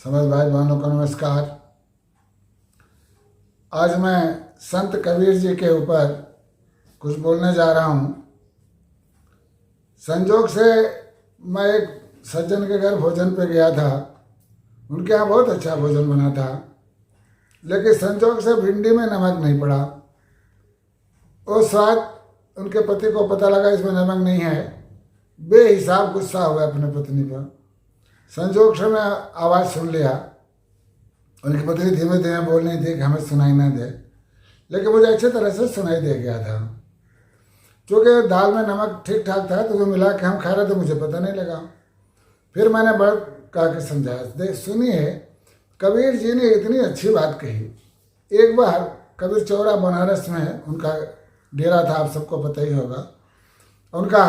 समझ भाई बहनों को नमस्कार। आज मैं संत कबीर जी के ऊपर कुछ बोलने जा रहा हूँ। संजोग से मैं एक सज्जन के घर भोजन पे गया था। उनके यहाँ बहुत अच्छा भोजन बना था, लेकिन संजोग से भिंडी में नमक नहीं पड़ा। वो स्वाद उनके पति को पता लगा इसमें नमक नहीं है। बेहिसाब गुस्सा हुआ अपने पत्नी पर। संजोग से मैं आवाज़ सुन लिया। उनकी पत्नी धीमे धीमे बोल रही थी कि हमें सुनाई ना दे, लेकिन मुझे अच्छी तरह से सुनाई दे गया था। क्योंकि दाल में नमक ठीक ठाक था तो वो मिला के हम खा रहे थे, मुझे पता नहीं लगा। फिर मैंने बढ़ कह के समझाया, देख सुनिए, कबीर जी ने इतनी अच्छी बात कही। एक बार कबीर चौरा बनारस में उनका डेरा था, आप सबको पता ही होगा। उनका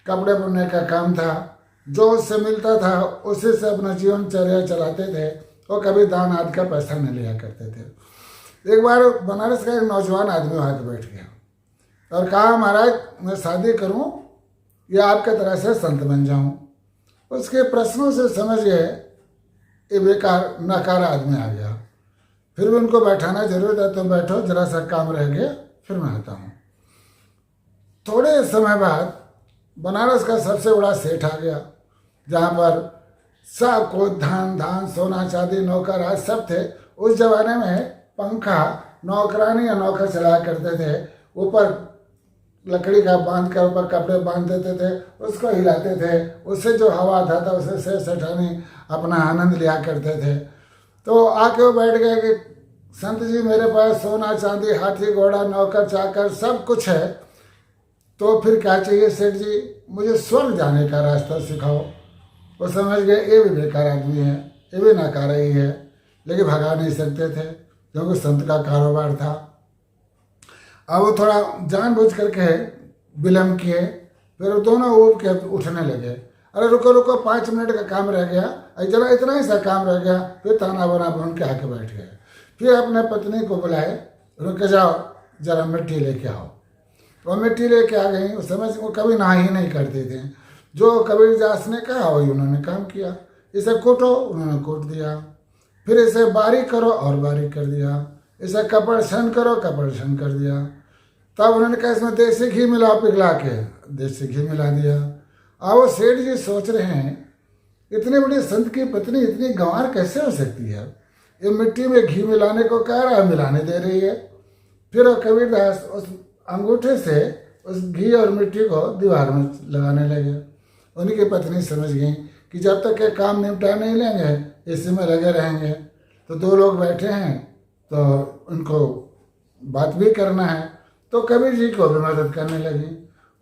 कपड़े बुनने का काम था, जो उससे मिलता था उसी से अपना जीवनचर्या चलाते थे। वो कभी दान आदि का पैसा नहीं लिया करते थे। एक बार बनारस का एक नौजवान आदमी वहाँ के बैठ गया और कहा, महाराज मैं शादी करूँ या आपके तरह से संत बन जाऊँ। उसके प्रश्नों से समझ गए ये बेकार नकारा आदमी आ गया। फिर भी उनको बैठाना जरूर है, तुम बैठो, जरा सा काम रह गया, फिर मैं आता हूँ। थोड़े समय बाद बनारस का सबसे बड़ा सेठ आ गया, जहाँ पर सब को धान सोना चांदी नौकर आज सब थे। उस जमाने में पंखा नौकरानी या नौकर चलाया करते थे। ऊपर लकड़ी का बांध कर ऊपर कपड़े बांध देते थे, उसको हिलाते थे, उससे जो हवा आता था उसे से सेठानी अपना आनंद लिया करते थे। तो आके वो बैठ गए कि संत जी मेरे पास सोना चांदी हाथी घोड़ा नौकर चाकर सब कुछ है, तो फिर क्या चाहिए सेठ जी, मुझे स्वर्ग जाने का रास्ता सिखाओ। वो समझ गए ये भी बेकार आदमी है, ये भी नकारा ही है, लेकिन भगा नहीं सकते थे क्योंकि संत का कारोबार था। अब वो थोड़ा जानबूझ करके विलम्ब किए। फिर वो दोनों ऊब के उठने लगे। अरे रुको रुको, 5 मिनट का काम रह गया, जरा इतना ही सा काम रह गया। फिर ताना बना बुन के आके बैठ गए। फिर अपने पत्नी को बुलाए, रुक जाओ जरा मिट्टी लेके आओ। वो मिट्टी लेके आ गई। उस समय वो कभी नहा ही नहीं करते थे। जो कबीर दास ने कहा वही उन्होंने काम किया। इसे कूटो, उन्होंने कूट दिया। फिर इसे बारीक करो और बारीक कर दिया। इसे कपड़ शन करो, कपड़ शन कर दिया। तब उन्होंने कहा इसमें देसी घी मिलाओ, पिघला के देसी घी मिला दिया। अब वो सेठ जी सोच रहे हैं इतनी बड़ी संत की पत्नी इतनी गंवार कैसे हो सकती है, ये मिट्टी में घी मिलाने को कह रहा है, मिलाने दे रही है। फिर वो कबीरदास उस अंगूठे से उस घी और मिट्टी को दीवार में लगाने लगे। उनकी पत्नी समझ गई कि जब तक ये काम निपटा नहीं लेंगे इसी में लगे रहेंगे। तो 2 लोग बैठे हैं तो उनको बात भी करना है, तो कबीर जी को भी मदद करने लगी।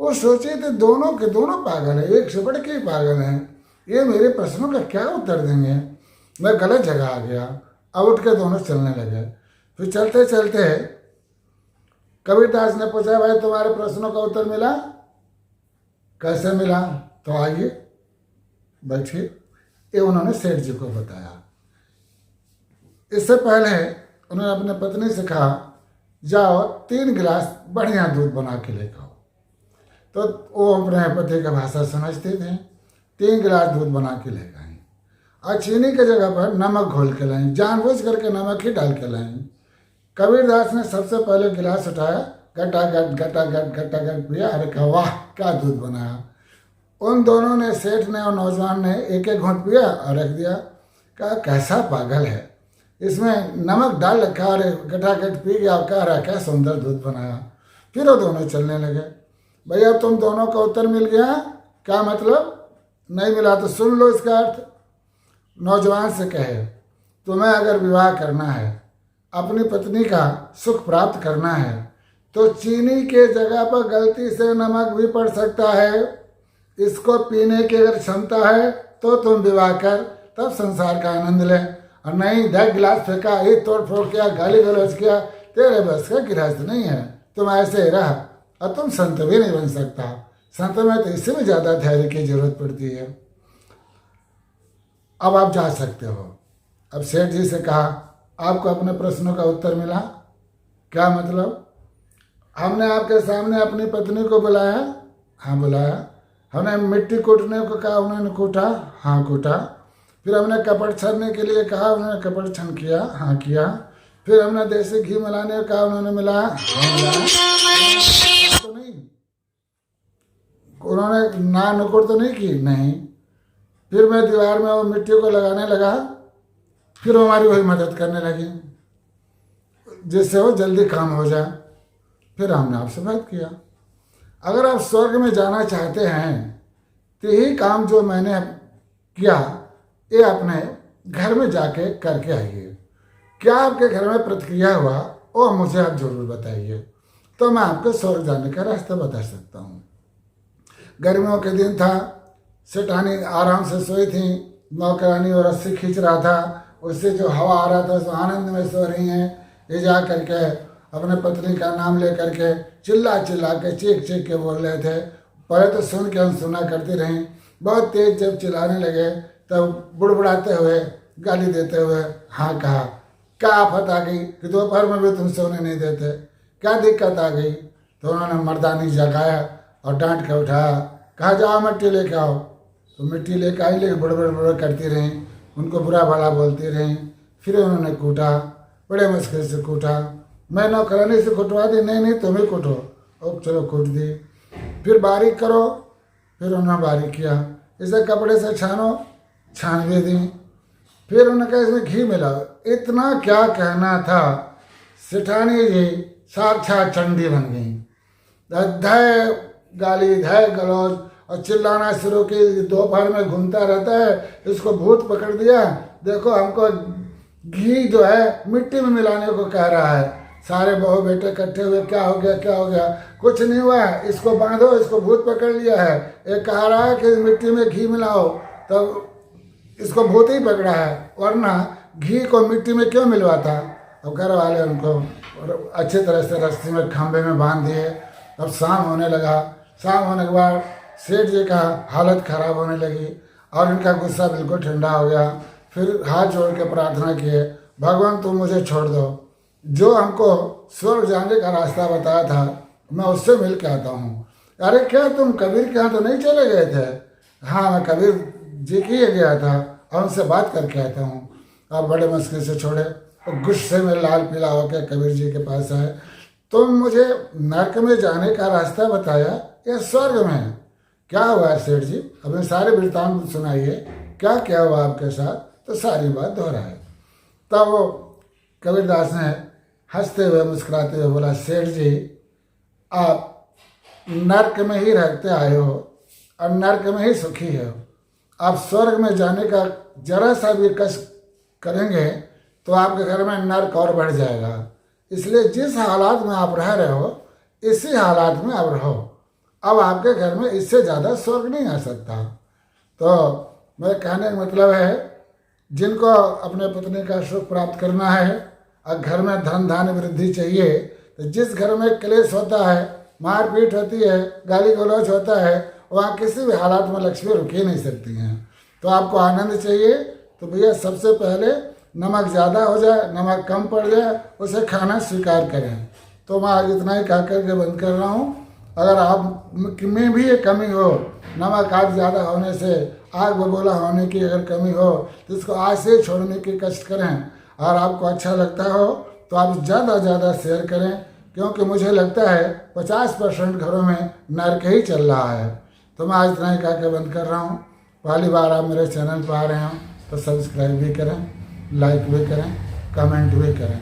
वो सोचे थे दोनों के दोनों पागल हैं, एक से बढ़ के पागल हैं, ये मेरे प्रश्नों का क्या उत्तर देंगे। मैं गलत जगह आ गया। अब उठ के दोनों चलने लगे। फिर चलते चलते कबीरदास ने पूछा, भाई तुम्हारे प्रश्नों का उत्तर मिला? कैसे मिला? तो आइए बैठिए। ये उन्होंने सेठ जी को बताया। इससे पहले उन्होंने अपने पत्नी से कहा, जाओ 3 गिलास बढ़िया दूध बना के लेकर आओ। तो वो अपने पति की भाषा समझते थे। 3 गिलास दूध बना के लेकर आई और चीनी की जगह पर नमक घोल के लाई। जानबूझ करके नमक ही डाल के लाई। कबीरदास ने सबसे पहले गिलास उठाया, घटाघट घटाघट घटाघट पिया। अरे कहा वाह क्या दूध बनाया। उन दोनों ने, सेठ ने और नौजवान ने, एक एक घूंट पिया और रख दिया। कहा कैसा पागल है, इसमें नमक डाल रखा और घटाघट पी गया और कह रहा क्या सुंदर दूध बनाया। फिर वो दोनों चलने लगे। भैया तुम दोनों का उत्तर मिल गया, क्या मतलब? नहीं मिला तो सुन लो इसका अर्थ। नौजवान से कहे, तुम्हें अगर विवाह करना है, अपनी पत्नी का सुख प्राप्त करना है, तो चीनी के जगह पर गलती से नमक भी पड़ सकता है। इसको पीने की अगर क्षमता है तो तुम विवाह कर, तब संसार का आनंद ले। और नहीं 10 गिलास फेंका, ये तोड़ फोड़ किया, गाली गलौज किया, तेरे बस का गृहस्थ नहीं है, तुम ऐसे ही रह। और तुम संत भी नहीं बन सकता। संत में तो इससे भी ज़्यादा धैर्य की जरूरत पड़ती है। अब आप जा सकते हो। अब सेठ जी से कहा, आपको अपने प्रश्नों का उत्तर मिला? क्या मतलब? हमने आपके सामने अपनी पत्नी को बुलाया? हाँ बुलाया। हमने मिट्टी कूटने को कहा, उन्होंने कूटा? हाँ कूटा। फिर हमने कपड़ छरने के लिए कहा, उन्होंने कपड़ छन किया, हाँ किया। फिर हमने देसी घी मिलाने को कहा, उन्होंने मिलाया, हाँ मिलाया। तो नहीं, उन्होंने ना नुकुर तो नहीं की, नहीं। फिर मैं दीवार में वो मिट्टी को लगाने लगा, फिर वो हमारी वही मदद करने लगी जिससे वो जल्दी काम हो जाए। फिर हमने आपसे बात किया, अगर आप स्वर्ग में जाना चाहते हैं तो यही काम जो मैंने किया ये अपने घर में जाके करके आइए। क्या आपके घर में प्रतिक्रिया हुआ वो मुझे आप जरूर बताइए, तो मैं आपको स्वर्ग जाने का रास्ता बता सकता हूँ। गर्मियों के दिन था, सेठानी आराम से सोई थी, नौकरानी और रस्सी खींच रहा था, उससे जो हवा आ रहा था उस आनंद में सो रही हैं। ये जा करके अपने पत्नी का नाम ले करके चिल्ला चिल्ला के चीख चीख के बोल रहे थे। पहले तो सुन के हम सुना करती रहीं, बहुत तेज जब चिल्लाने लगे तब बुड़बुड़ाते हुए गाली देते हुए हाँ कहा, क्या आफत आ गई कि दोपहर में भी तुम सोने नहीं देते, क्या दिक्कत आ गई? तो उन्होंने मर्दानी जगाया और डांट के उठाया, कहा जाओ मिट्टी लेके आओ। तो मिट्टी लेके आई, लेकिन बड़बड़ बड़बड़ करती रहीं, उनको बुरा भला बोलती रहीं। फिर उन्होंने कूटा, बड़े मुश्किल से कूटा। मैं नौकरानी से कुटवा दी, नहीं नहीं तुम ही कुटो। और चलो कूट दी। फिर बारीक करो, फिर उन्होंने बारीक किया। इसे कपड़े से छानो, छान भी दी। फिर उन्होंने कहा इसमें घी मिलाओ। इतना क्या कहना था, सेठानी जी साक्षात चंडी बन गई। धय गाली, धय गलौज और चिल्लाना शुरू की। दोपहर में घूमता रहता है, इसको भूत पकड़ दिया, देखो हमको घी जो है मिट्टी में मिलाने को कह रहा है। सारे बहू बेटे इकट्ठे हुए, क्या हो गया क्या हो गया? कुछ नहीं हुआ है, इसको बांधो, इसको भूत पकड़ लिया है। एक कह रहा है कि मिट्टी में घी मिलाओ, तब इसको भूत ही पकड़ा है, वरना घी को मिट्टी में क्यों मिलवाता? अब घर वाले उनको अच्छे तरह से रस्सी में खंभे में बांध दिए। अब शाम होने लगा। शाम होने के बाद सेठ जी का हालत खराब होने लगी और इनका गुस्सा बिल्कुल ठंडा हो गया। फिर हाथ जोड़ के प्रार्थना किए, भगवान तुम मुझे छोड़ दो, जो हमको स्वर्ग जाने का रास्ता बताया था मैं उससे मिल के आता हूँ। अरे क्या तुम कबीर के यहाँ तो नहीं चले गए थे? हाँ मैं कबीर जी की ही गया था और उनसे बात करके आता हूँ। आप बड़े मुश्किल से छोड़े और गुस्से में लाल पीला होकर कबीर जी के पास आए। तुम मुझे नरक में जाने का रास्ता बताया या स्वर्ग में? क्या हुआ है सेठ जी? अपने सारे वृत्तांत सुनाइए, क्या क्या हुआ आपके साथ? तो सारी बात दोहराए। तब वो कबीरदास ने हंसते हुए मुस्कुराते हुए बोला, सेठ जी आप नरक में ही रहते आए हो और नरक में ही सुखी हो। आप स्वर्ग में जाने का जरा सा भी कष्ट करेंगे तो आपके घर में नरक और बढ़ जाएगा। इसलिए जिस हालात में आप रह रहे हो इसी हालात में आप रहो। अब आपके घर में इससे ज़्यादा स्वर्ग नहीं आ सकता। तो मेरे कहने का मतलब है, जिनको अपने पत्नी का सुख प्राप्त करना है और घर में धन धान्य वृद्धि चाहिए, तो जिस घर में क्लेश होता है, मारपीट होती है, गाली गलौज होता है, वहाँ किसी भी हालात में लक्ष्मी रुक ही नहीं सकती हैं। तो आपको आनंद चाहिए तो भैया सबसे पहले नमक ज़्यादा हो जाए, नमक कम पड़ जाए, उसे खाना स्वीकार करें। तो मैं आज इतना ही कह करके बंद कर रहा हूँ। अगर आप में भी ये कमी हो, नमक आज ज़्यादा होने से, आग बबूला होने की अगर कमी हो, तो इसको आज से छोड़ने की कष्ट करें। और आपको अच्छा लगता हो तो आप ज़्यादा ज़्यादा शेयर करें, क्योंकि मुझे लगता है 50% घरों में नरक ही चल रहा है। तो मैं आज इतना ही कह के बंद कर रहा हूँ। पहली बार आप मेरे चैनल पर आ रहे हो तो सब्सक्राइब भी करें, लाइक भी करें, कमेंट भी करें।